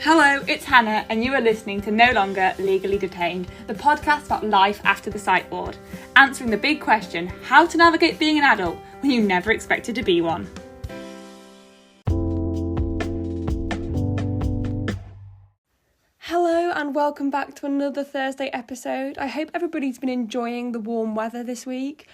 Hello, it's Hannah, and you are listening to No Longer Legally Detained, the podcast about life after the psych ward, answering the big question, how to navigate being an adult when you never expected to be one. Hello and welcome back to another Thursday episode. I hope everybody's been enjoying the warm weather this week.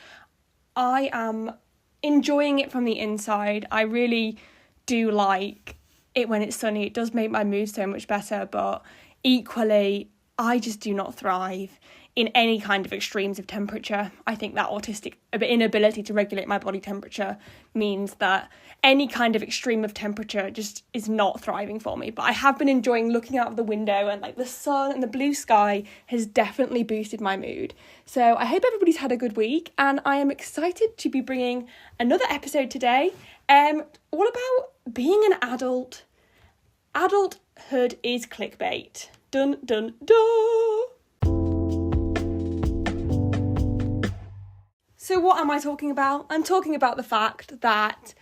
I am enjoying it from the inside. I really do like it when it's sunny. It does make my mood so much better, but equally I just do not thrive in any kind of extremes of temperature. I think that autistic inability to regulate my body temperature means that any kind of extreme of temperature just is not thriving for me. But I have been enjoying looking out of the window, and like the sun and the blue sky has definitely boosted my mood. So I hope everybody's had a good week, and I am excited to be bringing another episode today, all about being an adult. Adulthood is clickbait. Dun dun dun. So what am I talking about? I'm talking about the fact that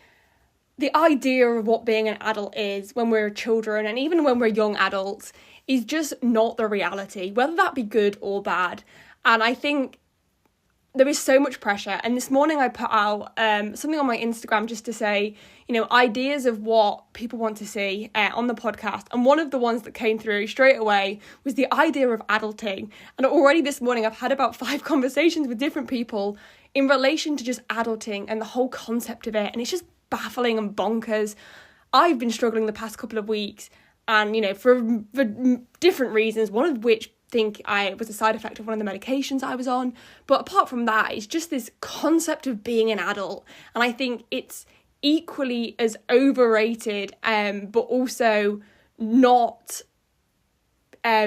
the idea of what being an adult is when we're children and even when we're young adults is just not the reality, whether that be good or bad. And I think there is so much pressure. And this morning I put out something on my Instagram just to say, ideas of what people want to see on the podcast. And one of the ones that came through straight away was the idea of adulting. And already this morning I've had about 5 conversations with different people in relation to just adulting and the whole concept of it. And it's just baffling and bonkers. I've been struggling the past couple of weeks and, for different reasons, one of which think I was a side effect of one of the medications I was on. But apart from that, it's just this concept of being an adult. And I think it's equally as overrated, but also not, I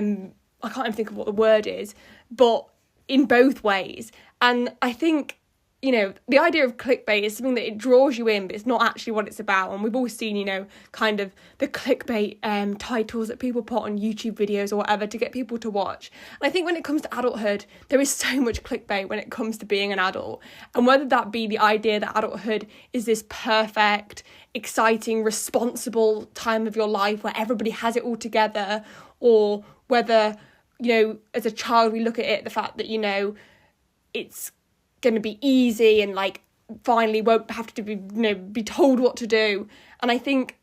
can't even think of what the word is, but in both ways. And I think, the idea of clickbait is something that it draws you in, but it's not actually what it's about. And we've all seen, kind of the clickbait titles that people put on YouTube videos or whatever to get people to watch. And I think when it comes to adulthood, there is so much clickbait when it comes to being an adult. And whether that be the idea that adulthood is this perfect, exciting, responsible time of your life where everybody has it all together, or whether, as a child we look at it, the fact that, it's going to be easy and finally won't have to be told what to do. And I think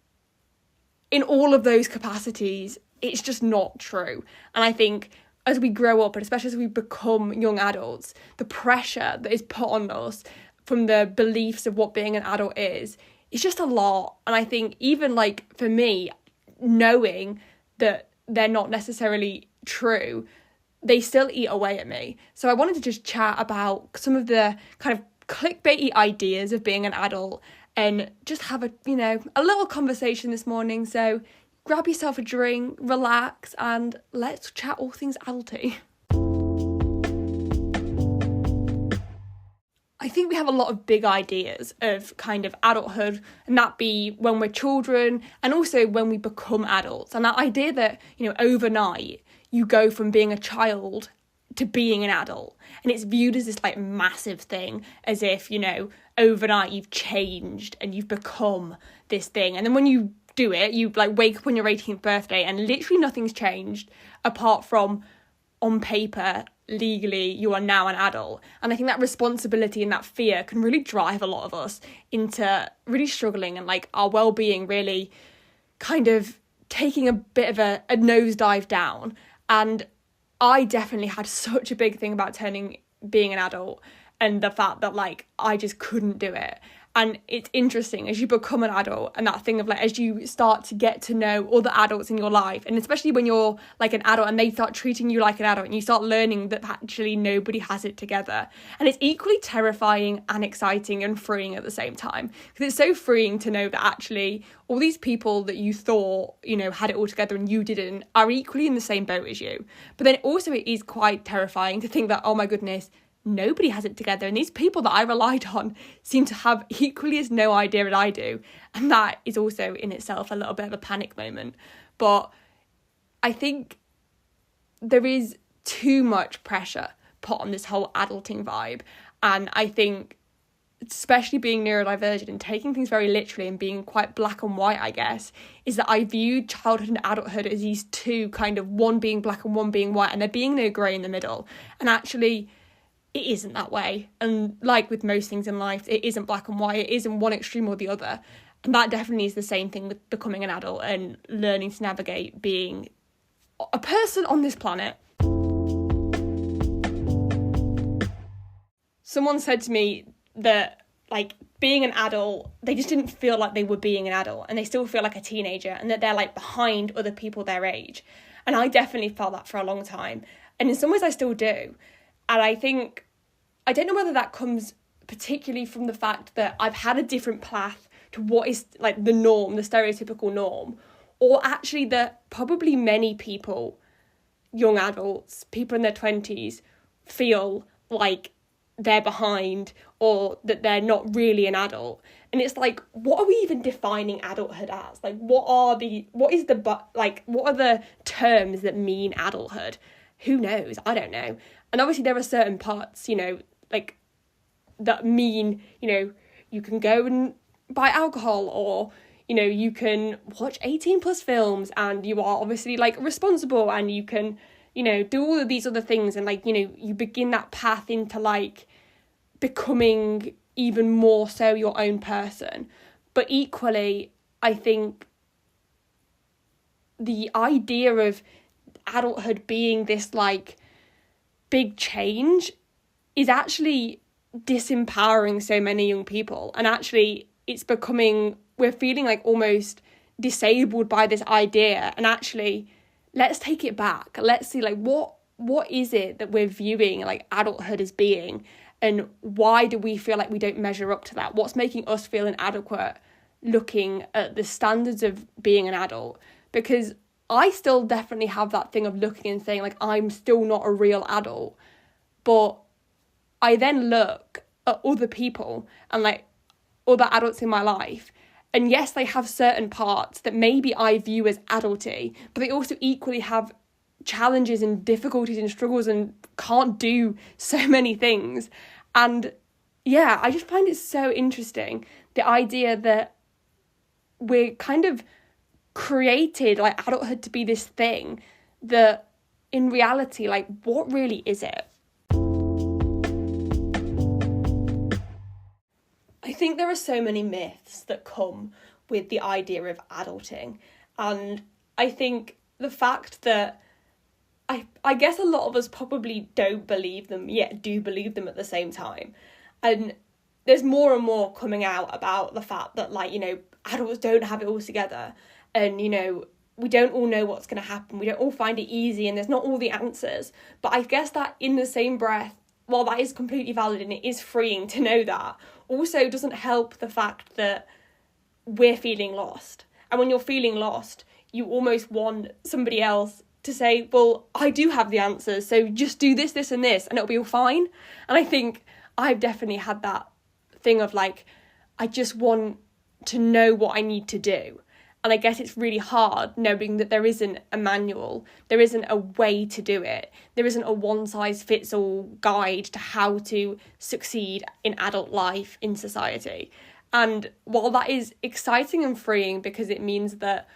in all of those capacities it's just not true. And I think as we grow up, and especially as we become young adults, the pressure that is put on us from the beliefs of what being an adult is just a lot. And I think even for me, knowing that they're not necessarily true, they still eat away at me. So I wanted to just chat about some of the kind of clickbaity ideas of being an adult and just have a little conversation this morning. So grab yourself a drink, relax, and let's chat all things adulty. I think we have a lot of big ideas of kind of adulthood, and that be when we're children and also when we become adults. And that idea that, overnight you go from being a child to being an adult, and it's viewed as this massive thing, as if, overnight you've changed and you've become this thing. And then when you do it, you wake up on your 18th birthday and literally nothing's changed apart from on paper, legally, you are now an adult. And I think that responsibility and that fear can really drive a lot of us into really struggling and our well-being really kind of taking a bit of a nosedive down. And I definitely had such a big thing about being an adult, and the fact that I just couldn't do it. And it's interesting as you become an adult, and that thing of as you start to get to know other adults in your life, and especially when you're an adult and they start treating you like an adult, and you start learning that actually nobody has it together. And it's equally terrifying and exciting and freeing at the same time, because it's so freeing to know that actually all these people that you thought, had it all together and you didn't, are equally in the same boat as you. But then also it is quite terrifying to think that, oh my goodness, nobody has it together, and these people that I relied on seem to have equally as no idea as I do. And that is also in itself a little bit of a panic moment. But I think there is too much pressure put on this whole adulting vibe, and I think especially being neurodivergent and taking things very literally and being quite black and white, I guess, is that I viewed childhood and adulthood as these two kind of, one being black and one being white, and there being no grey in the middle. And actually, it isn't that way. And like with most things in life, it isn't black and white. It isn't one extreme or the other. And that definitely is the same thing with becoming an adult and learning to navigate being a person on this planet. Someone said to me that, like, being an adult, they just didn't feel like they were being an adult, and they still feel like a teenager, and that they're, like, behind other people their age. And I definitely felt that for a long time. And in some ways I still do. And I think, I don't know whether that comes particularly from the fact that I've had a different path to what is, like, the norm, the stereotypical norm, or actually that probably many people, young adults, people in their 20s, feel like they're behind or that they're not really an adult. And it's like, what are we even defining adulthood as? Like, what are the terms that mean adulthood? Who knows? I don't know. And obviously there are certain parts, you know, like, that mean, you know, you can go and buy alcohol, or, you know, you can watch 18 plus films, and you are obviously, like, responsible, and you can, you know, do all of these other things, and, like, you know, you begin that path into, like, becoming even more so your own person. But equally, I think the idea of adulthood being this, like, big change is actually disempowering so many young people. And actually, it's becoming, we're feeling like almost disabled by this idea. And actually, let's take it back. Let's see, like, what is it that we're viewing, like, adulthood as being? And why do we feel like we don't measure up to that? What's making us feel inadequate looking at the standards of being an adult? Because I still definitely have that thing of looking and saying, like, I'm still not a real adult. But I then look at other people and, like, other adults in my life, and yes, they have certain parts that maybe I view as adulty, but they also equally have challenges and difficulties and struggles and can't do so many things. And yeah, I just find it so interesting, the idea that we're kind of created, like, adulthood to be this thing that in reality, like, what really is it? I think there are so many myths that come with the idea of adulting, and I think the fact that I guess a lot of us probably don't believe them, yet do believe them at the same time. And there's more and more coming out about the fact that, like, you know, adults don't have it all together, and, you know, we don't all know what's going to happen. We don't all find it easy, and there's not all the answers. But I guess that in the same breath, while that is completely valid and it is freeing to know that, also doesn't help the fact that we're feeling lost. And when you're feeling lost, you almost want somebody else to say, well, I do have the answers, so just do this, this and this, and it'll be all fine. And I think I've definitely had that thing of, like, I just want to know what I need to do. And I guess it's really hard knowing that there isn't a manual, there isn't a way to do it, there isn't a one-size-fits-all guide to how to succeed in adult life in society. And while that is exciting and freeing because it means that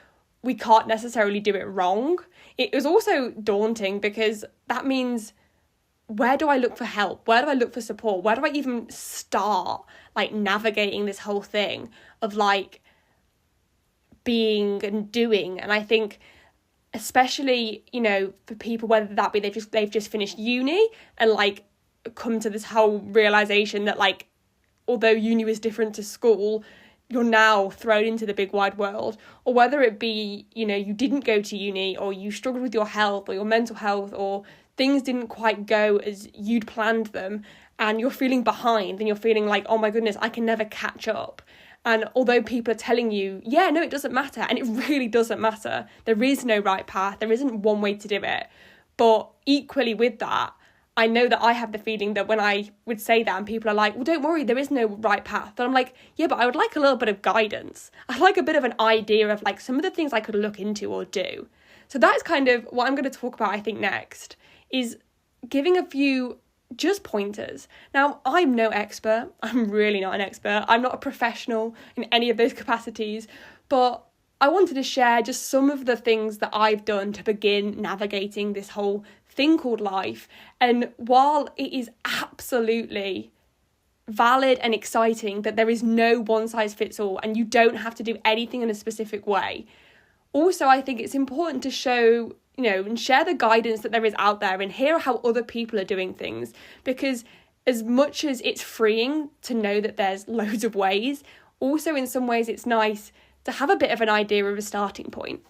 we can't necessarily do it wrong, it was also daunting because that means, where do I look for help? Where do I look for support? Where do I even start, like, navigating this whole thing of, like, being and doing? And I think especially, you know, for people, whether that be they've just finished uni and, like, come to this whole realization that, like, although uni was different to school, you're now thrown into the big wide world, or whether it be, you know, you didn't go to uni, or you struggled with your health or your mental health, or things didn't quite go as you'd planned them, and you're feeling behind and you're feeling like, oh my goodness, I can never catch up. And although people are telling you, yeah, no, it doesn't matter, and it really doesn't matter, there is no right path, there isn't one way to do it. But equally with that, I know that I have the feeling that when I would say that and people are like, well, don't worry, there is no right path. And I'm like, yeah, but I would like a little bit of guidance. I'd like a bit of an idea of, like, some of the things I could look into or do. So that's kind of what I'm going to talk about, I think, next, is giving a few just pointers. Now, I'm no expert. I'm really not an expert. I'm not a professional in any of those capacities, but I wanted to share just some of the things that I've done to begin navigating this whole thing called life. And while it is absolutely valid and exciting that there is no one size fits all and you don't have to do anything in a specific way, also I think it's important to show, and share the guidance that there is out there and hear how other people are doing things, because as much as it's freeing to know that there's loads of ways, also in some ways it's nice to have a bit of an idea of a starting point.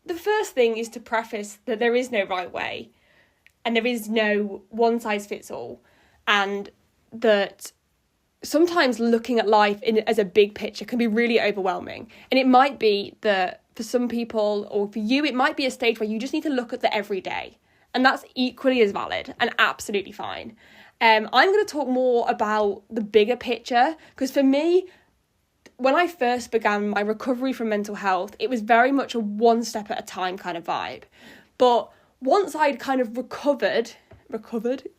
The first thing is to preface that there is no right way and there is no one size fits all, and that sometimes looking at life as a big picture can be really overwhelming. And it might be that for some people, or for you, it might be a stage where you just need to look at the everyday, and that's equally as valid and absolutely fine. I'm going to talk more about the bigger picture, because for me, when I first began my recovery from mental health, it was very much a one step at a time kind of vibe. But once I'd kind of recovered,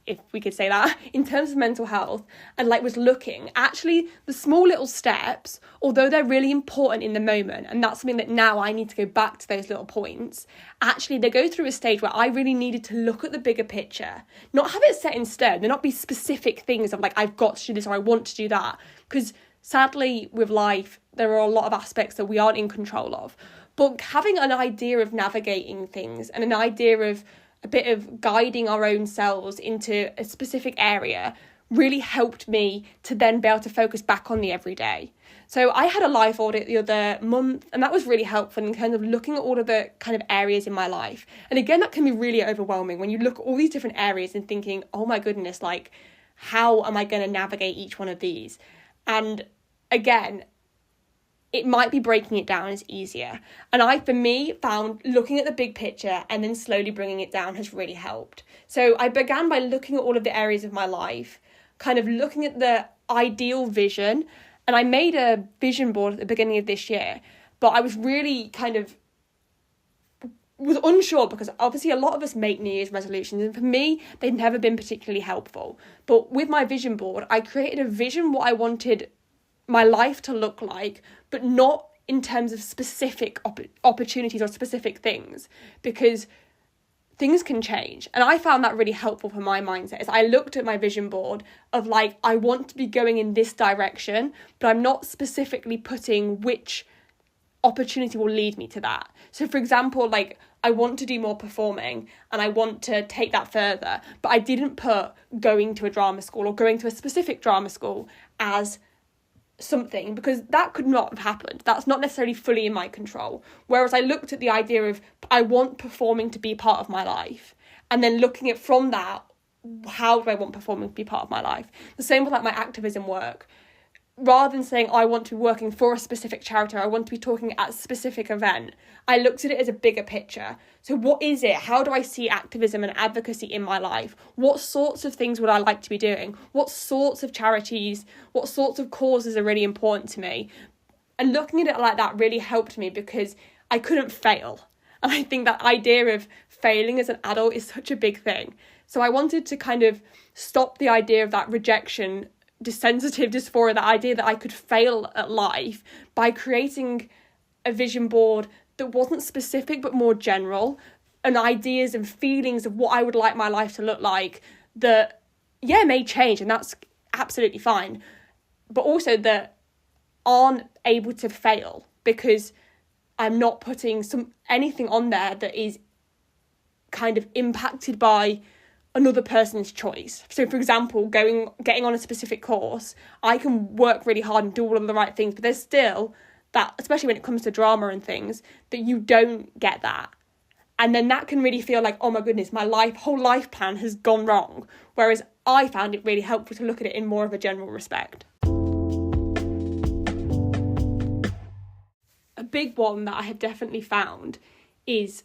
if we could say that, in terms of mental health, and was looking, actually the small little steps, although they're really important in the moment, and that's something that now I need to go back to those little points, actually they go through a stage where I really needed to look at the bigger picture, not have it set in stone, there not be specific things of I've got to do this or I want to do that, because sadly with life there are a lot of aspects that we aren't in control of. But having an idea of navigating things and an idea of a bit of guiding our own selves into a specific area really helped me to then be able to focus back on the everyday. So I had a life audit the other month, and that was really helpful in kind of looking at all of the kind of areas in my life. And again, that can be really overwhelming when you look at all these different areas and thinking, oh my goodness, how am I going to navigate each one of these? And again, it might be breaking it down is easier. And for me, found looking at the big picture and then slowly bringing it down has really helped. So I began by looking at all of the areas of my life, kind of looking at the ideal vision. And I made a vision board at the beginning of this year, but I was really was unsure, because obviously a lot of us make New Year's resolutions, and for me, they've never been particularly helpful. But with my vision board, I created a vision what I wanted my life to look like, but not in terms of specific opportunities or specific things, because things can change. And I found that really helpful for my mindset, as I looked at my vision board of I want to be going in this direction, but I'm not specifically putting which opportunity will lead me to that. So for example, I want to do more performing and I want to take that further, but I didn't put going to a drama school or going to a specific drama school as something, because that could not have happened. That's not necessarily fully in my control. Whereas I looked at the idea of I want performing to be part of my life, and then looking at from that, how do I want performing to be part of my life? The same with my activism work. Rather than saying I want to be working for a specific charity, or I want to be talking at a specific event, I looked at it as a bigger picture. So what is it? How do I see activism and advocacy in my life? What sorts of things would I like to be doing? What sorts of charities, what sorts of causes are really important to me? And looking at it like that really helped me, because I couldn't fail. And I think that idea of failing as an adult is such a big thing. So I wanted to kind of stop the idea of that rejection, desensitive dysphoria, the idea that I could fail at life, by creating a vision board that wasn't specific but more general, and ideas and feelings of what I would like my life to look like that may change, and that's absolutely fine, but also that aren't able to fail, because I'm not putting anything on there that is kind of impacted by another person's choice. So for example, getting on a specific course, I can work really hard and do all of the right things, but there's still that, especially when it comes to drama and things, that you don't get that. And then that can really feel oh my goodness, my whole life plan has gone wrong. Whereas I found it really helpful to look at it in more of a general respect. A big one that I have definitely found is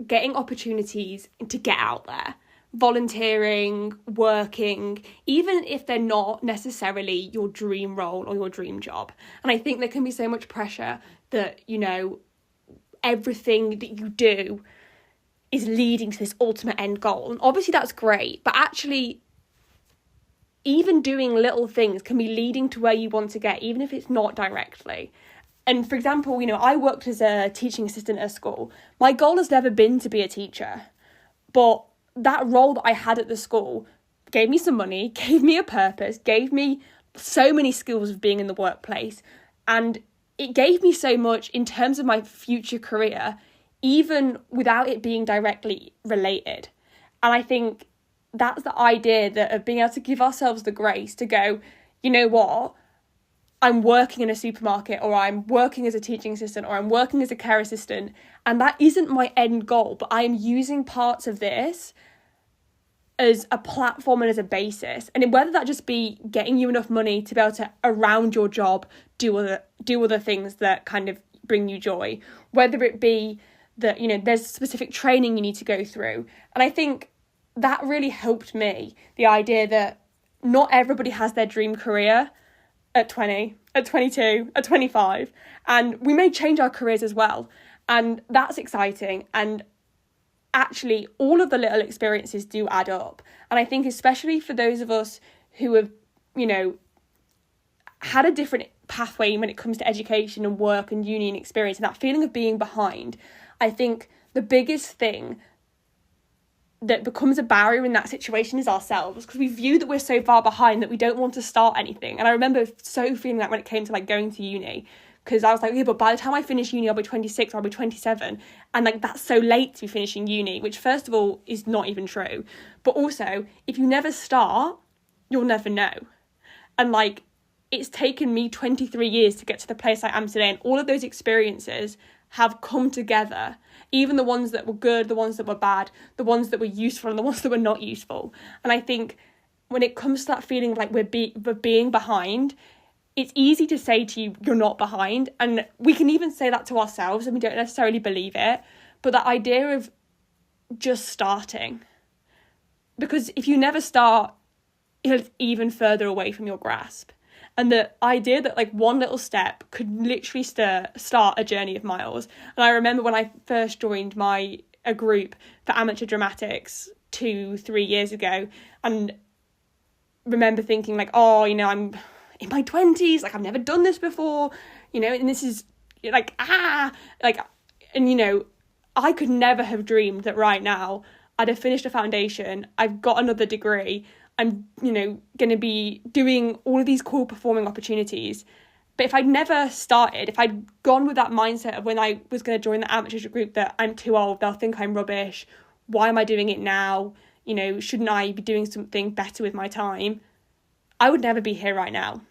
getting opportunities to get out there. Volunteering, working, even if they're not necessarily your dream role or your dream job. And I think there can be so much pressure that, everything that you do is leading to this ultimate end goal. And obviously that's great, but actually even doing little things can be leading to where you want to get, even if it's not directly. And for example, I worked as a teaching assistant at a school. My goal has never been to be a teacher, but that role that I had at the school gave me some money, gave me a purpose, gave me so many skills of being in the workplace. And it gave me so much in terms of my future career, even without it being directly related. And I think that's the idea of being able to give ourselves the grace to go, you know what, I'm working in a supermarket, or I'm working as a teaching assistant, or I'm working as a care assistant, and that isn't my end goal, but I am using parts of this as a platform and as a basis. And whether that just be getting you enough money to be able to, around your job, do other things that kind of bring you joy, whether it be that, there's specific training you need to go through. And I think that really helped me, the idea that not everybody has their dream career at 20, at 22, at 25, and we may change our careers as well. And that's exciting. And actually, all of the little experiences do add up. And I think especially for those of us who have, had a different pathway when it comes to education and work and uni and experience, and that feeling of being behind, I think the biggest thing that becomes a barrier in that situation is ourselves, because we view that we're so far behind that we don't want to start anything. And I remember so feeling that when it came to going to uni, because I was like, yeah, but by the time I finish uni, I'll be 26 or I'll be 27. And that's so late to be finishing uni, which first of all is not even true. But also, if you never start, you'll never know. And it's taken me 23 years to get to the place I am today. And all of those experiences have come together, even the ones that were good, the ones that were bad, the ones that were useful and the ones that were not useful. And I think when it comes to that feeling of we're being behind, it's easy to say to you, you're not behind. And we can even say that to ourselves and we don't necessarily believe it. But that idea of just starting, because if you never start, it's even further away from your grasp. And the idea that one little step could literally start a journey of miles. And I remember when I first joined a group for amateur dramatics 2-3 years ago, and remember thinking I'm in my 20s, I've never done this before, and this is I could never have dreamed that right now I'd have finished a foundation, I've got another degree, I'm, going to be doing all of these cool performing opportunities. But if I'd never started, if I'd gone with that mindset of when I was going to join the amateur group that I'm too old, they'll think I'm rubbish, why am I doing it now? Shouldn't I be doing something better with my time? I would never be here right now.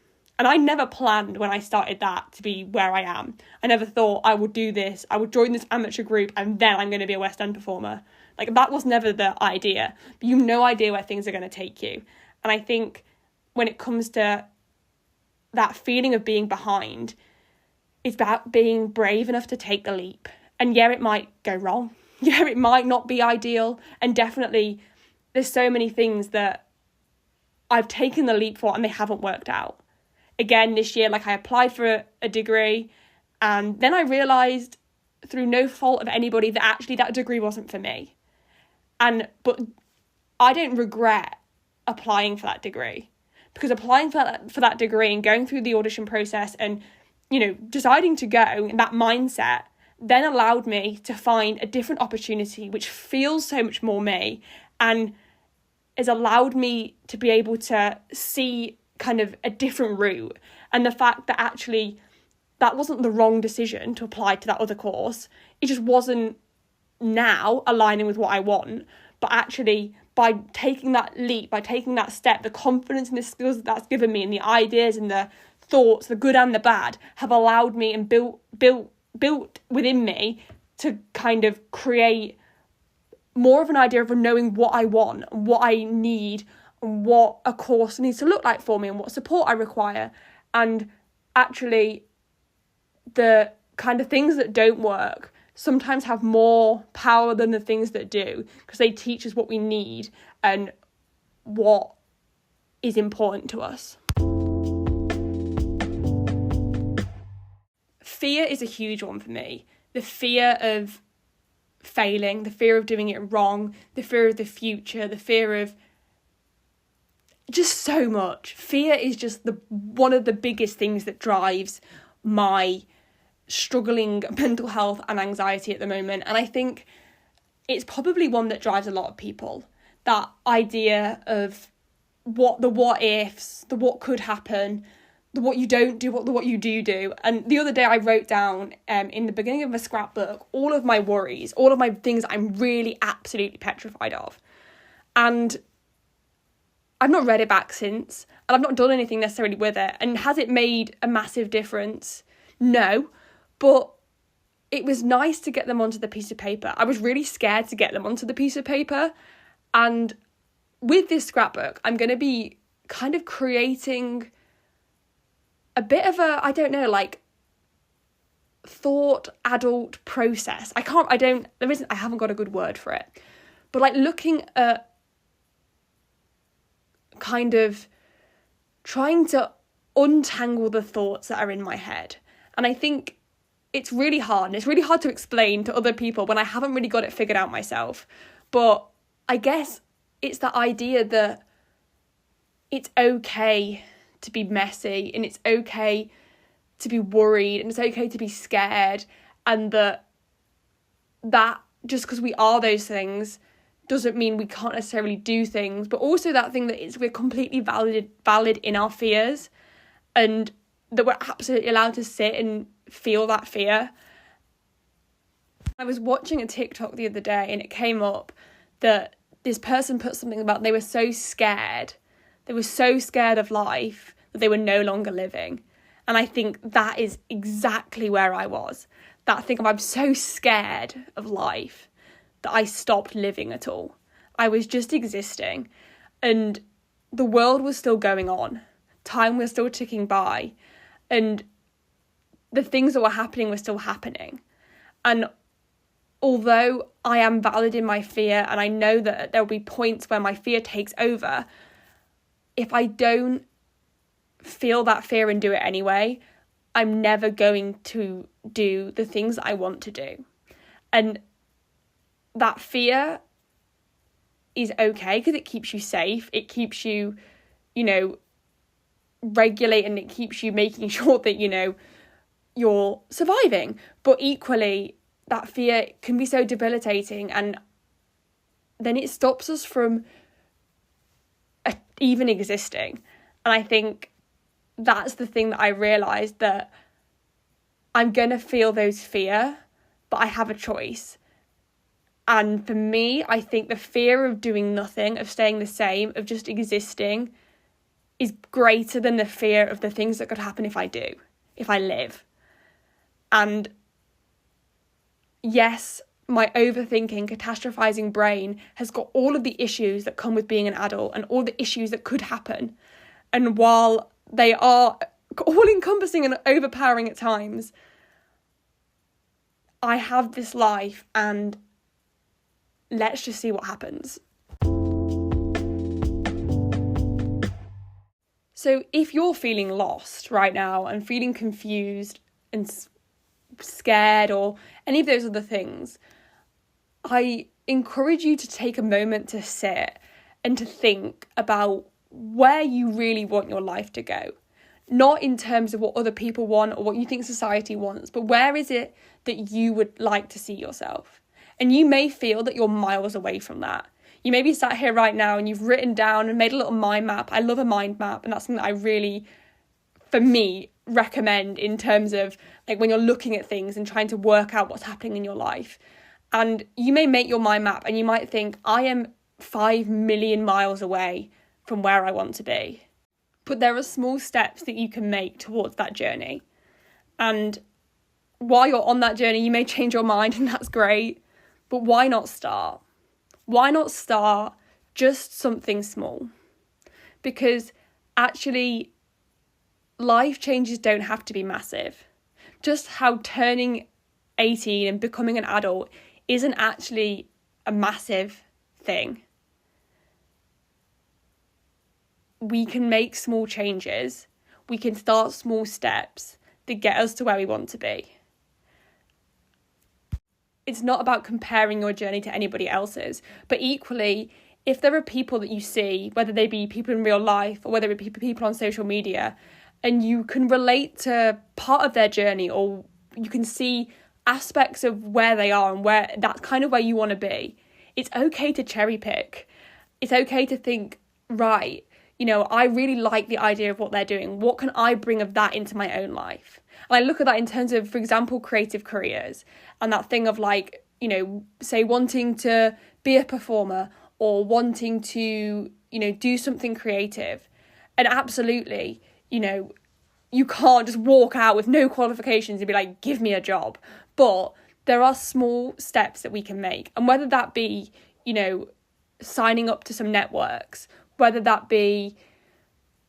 And I never planned when I started that to be where I am. I never thought I would do this, I would join this amateur group and then I'm going to be a West End performer. That was never the idea. But you have no idea where things are going to take you. And I think when it comes to that feeling of being behind, it's about being brave enough to take the leap. And yeah, it might go wrong. Yeah, it might not be ideal. And definitely there's so many things that I've taken the leap for and they haven't worked out. Again, this year, I applied for a degree and then I realised through no fault of anybody that actually that degree wasn't for me. But I don't regret applying for that degree, because applying for that degree and going through the audition process and, deciding to go in that mindset then allowed me to find a different opportunity which feels so much more me and has allowed me to be able to see kind of a different route. And the fact that actually that wasn't the wrong decision to apply to that other course. It just wasn't now aligning with what I want. But actually, by taking that leap, by taking that step, the confidence and the skills that's given me and the ideas and the thoughts, the good and the bad, have allowed me and built within me to kind of create more of an idea of knowing what I want and what I need and what a course needs to look like for me and what support I require. And actually, the kind of things that don't work sometimes have more power than the things that do, because they teach us what we need and what is important to us. Fear is a huge one for me. The fear of failing, the fear of doing it wrong, the fear of the future, the fear of just so much. Fear is just one of the biggest things that drives my struggling mental health and anxiety at the moment. And I think it's probably one that drives a lot of people. That idea of the what ifs, the what could happen, the what you don't do, the what you do. And the other day I wrote down in the beginning of my scrapbook all of my worries, all of my things I'm really absolutely petrified of. And I've not read it back since, and I've not done anything necessarily with it. And has it made a massive difference? No, but it was nice to get them onto the piece of paper. I was really scared to get them onto the piece of paper. And with this scrapbook, I'm going to be kind of creating a bit of a, I don't know, like thought adult process. I haven't got a good word for it. But like looking at kind of trying to untangle the thoughts that are in my head. And I think it's really hard, and it's really hard to explain to other people when I haven't really got it figured out myself. But I guess it's the idea that it's okay to be messy, and it's okay to be worried, and it's okay to be scared, and that just because we are those things doesn't mean we can't necessarily do things, but also that thing that we're completely valid in our fears, and that we're absolutely allowed to sit and feel that fear. I was watching a TikTok the other day, and it came up that this person put something about they were so scared of life that they were no longer living. And I think that is exactly where I was. That thing of I'm so scared of life that I stopped living at all. I was just existing, and the world was still going on. Time was still ticking by, and the things that were happening were still happening. And although I am valid in my fear, and I know that there'll be points where my fear takes over, if I don't feel that fear and do it anyway, I'm never going to do the things that I want to do. And that fear is okay because it keeps you safe. It keeps you, regulate, and it keeps you making sure that, you're surviving. But equally, that fear can be so debilitating, and then it stops us from even existing. And I think that's the thing that I realised, that I'm going to feel those fear, but I have a choice. And for me, I think the fear of doing nothing, of staying the same, of just existing, is greater than the fear of the things that could happen if I live. And yes, my overthinking, catastrophizing brain has got all of the issues that come with being an adult and all the issues that could happen. And while they are all-encompassing and overpowering at times, I have this life, and let's just see what happens. So if you're feeling lost right now and feeling confused and scared or any of those other things, I encourage you to take a moment to sit and to think about where you really want your life to go. Not in terms of what other people want or what you think society wants, but where is it that you would like to see yourself? And you may feel that you're miles away from that. You may be sat here right now and you've written down and made a little mind map. I love a mind map, and that's something that I really, for me, recommend in terms of like when you're looking at things and trying to work out what's happening in your life. And you may make your mind map and you might think, I am 5 million miles away from where I want to be. But there are small steps that you can make towards that journey. And while you're on that journey, you may change your mind, and that's great. But why not start? Why not start just something small? Because actually, life changes don't have to be massive. Just how turning 18 and becoming an adult isn't actually a massive thing. We can make small changes. We can start small steps that get us to where we want to be. it's not about comparing your journey to anybody else's. But equally, if there are people that you see, whether they be people in real life or whether it be people on social media, and you can relate to part of their journey, or you can see aspects of where they are and where that's kind of where you want to be, it's okay to cherry pick. It's okay to think, right, you know, I really like the idea of what they're doing. What can I bring of that into my own life? And I look at that in terms of, for example, creative careers, and that thing of like, you know, say wanting to be a performer or wanting to, you know, do something creative. And absolutely, you know, you can't just walk out with no qualifications and be like, give me a job. But there are small steps that we can make. And whether that be, you know, signing up to some networks, whether that be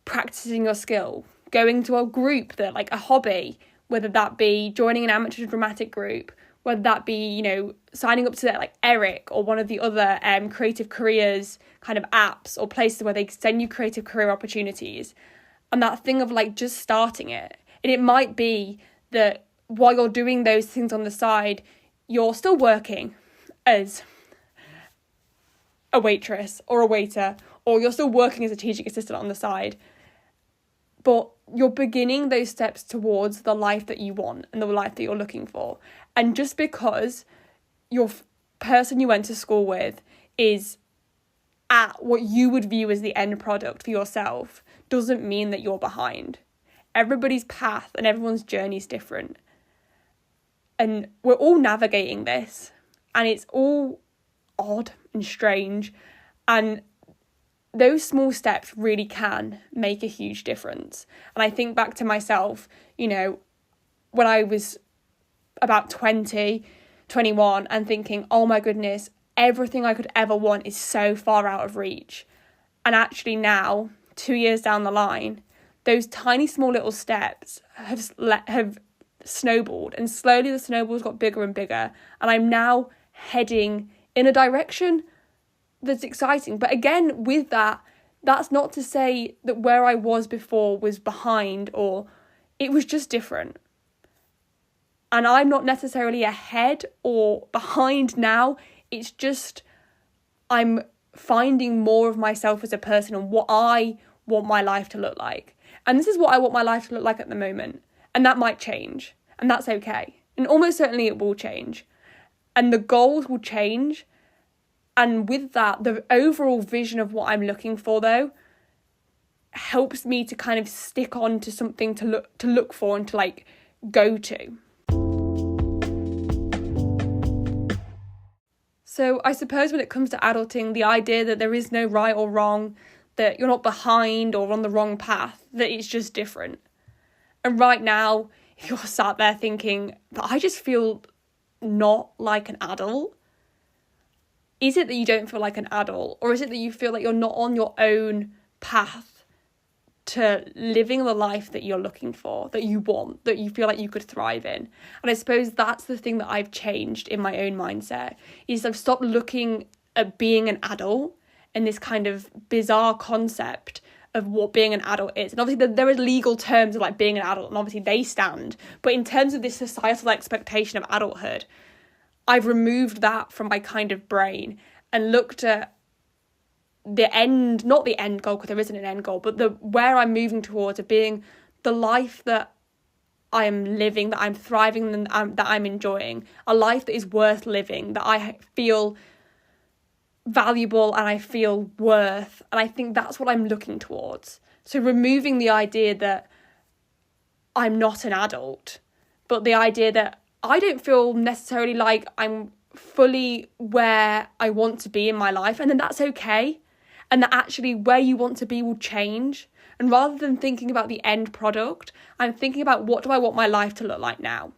practicing your skill, going to a group that like a hobby, whether that be joining an amateur dramatic group, whether that be, you know, signing up to like Eric or one of the other creative careers kind of apps or places where they send you creative career opportunities. And that thing of like just starting it. And it might be that while you're doing those things on the side, you're still working as a waitress or a waiter, or you're still working as a teaching assistant on the side. But you're beginning those steps towards the life that you want and the life that you're looking for. And just because your person you went to school with is at what you would view as the end product for yourself doesn't mean that you're behind. Everybody's path and everyone's journey is different. And we're all navigating this, and it's all odd and strange. And those small steps really can make a huge difference. And I think back to myself, you know, when I was about 20, 21, and thinking, oh my goodness, everything I could ever want is so far out of reach. And actually now, 2 years down the line, those tiny small little steps have snowballed, and slowly the snowball's got bigger and bigger, and I'm now heading in a direction that's exciting. But again, with that, that's not to say that where I was before was behind, or it was just different. And I'm not necessarily ahead or behind now. It's just I'm finding more of myself as a person and what I want my life to look like. And this is what I want my life to look like at the moment. And that might change. And that's okay. And almost certainly it will change. And the goals will change. And with that, the overall vision of what I'm looking for, though, helps me to kind of stick on to something to look for and to like go to. So I suppose when it comes to adulting, the idea that there is no right or wrong, that you're not behind or on the wrong path, that it's just different. And right now, if you're sat there thinking, but I just feel not like an adult, is it that you don't feel like an adult, or is it that you feel like you're not on your own path to living the life that you're looking for, that you want, that you feel like you could thrive in? And I suppose that's the thing that I've changed in my own mindset, is I've stopped looking at being an adult and this kind of bizarre concept of what being an adult is. And obviously there is legal terms of like being an adult, and obviously they stand. But in terms of this societal expectation of adulthood, I've removed that from my kind of brain and looked at the end, not the end goal, because there isn't an end goal, but the where I'm moving towards of being the life that I am living, that I'm thriving, and that I'm enjoying, a life that is worth living, that I feel valuable and I feel worth. And I think that's what I'm looking towards. So removing the idea that I'm not an adult, but the idea that I don't feel necessarily like I'm fully where I want to be in my life, and then that's okay. And that actually where you want to be will change. And rather than thinking about the end product, I'm thinking about, what do I want my life to look like now?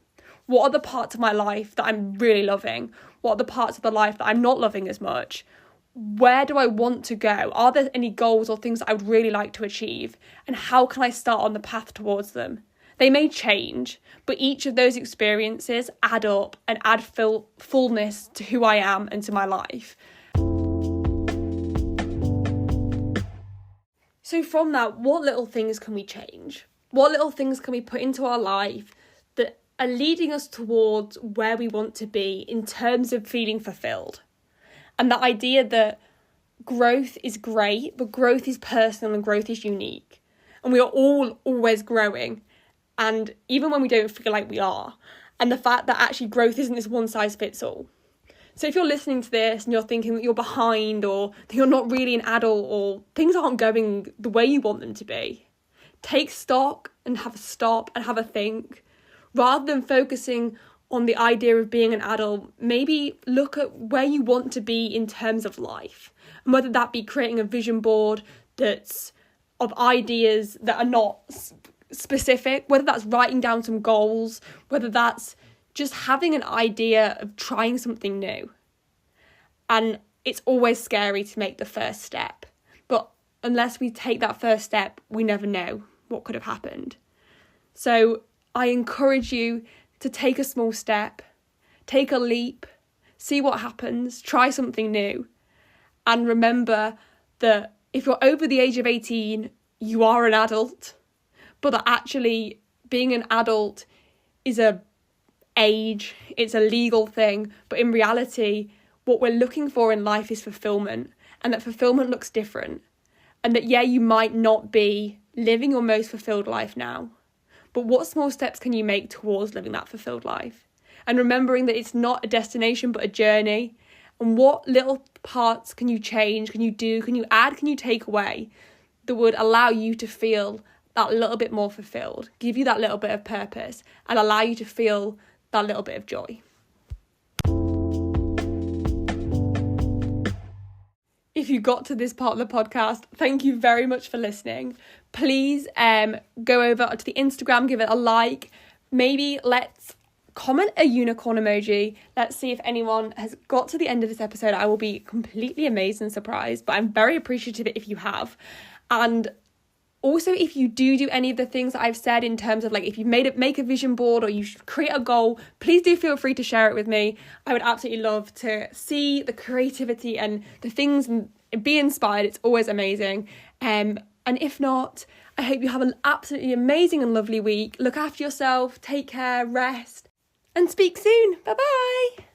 What are the parts of my life that I'm really loving? What are the parts of the life that I'm not loving as much? Where do I want to go? Are there any goals or things that I would really like to achieve? And how can I start on the path towards them? They may change, but each of those experiences add up and add fullness to who I am and to my life. So from that, what little things can we change? What little things can we put into our life that are leading us towards where we want to be in terms of feeling fulfilled. And the idea that growth is great, but growth is personal and growth is unique. And we are all always growing. And even when we don't feel like we are. And the fact that actually growth isn't this one size fits all. So if you're listening to this and you're thinking that you're behind or that you're not really an adult or things aren't going the way you want them to be, take stock and have a stop and have a think. Rather than focusing on the idea of being an adult, maybe look at where you want to be in terms of life. And whether that be creating a vision board that's of ideas that are not specific, whether that's writing down some goals, whether that's just having an idea of trying something new. And it's always scary to make the first step. But unless we take that first step, we never know what could have happened. So I encourage you to take a small step, take a leap, see what happens, try something new. And remember that if you're over the age of 18, you are an adult, but that actually being an adult is a age, it's a legal thing, but in reality, what we're looking for in life is fulfillment, and that fulfillment looks different. And that, yeah, you might not be living your most fulfilled life now, but what small steps can you make towards living that fulfilled life? And remembering that it's not a destination, but a journey. And what little parts can you change, can you do, can you add, can you take away that would allow you to feel that little bit more fulfilled, give you that little bit of purpose, and allow you to feel that little bit of joy. If you got to this part of the podcast, thank you very much for listening. Please go over to the Instagram, give it a like. Maybe let's comment a unicorn emoji. Let's see if anyone has got to the end of this episode. I will be completely amazed and surprised, but I'm very appreciative if you have. And also, if you do any of the things that I've said in terms of like if you've make a vision board or you create a goal, please do feel free to share it with me. I would absolutely love to see the creativity and the things and be inspired. It's always amazing. And if not, I hope you have an absolutely amazing and lovely week. Look after yourself, take care, rest, and speak soon. Bye-bye.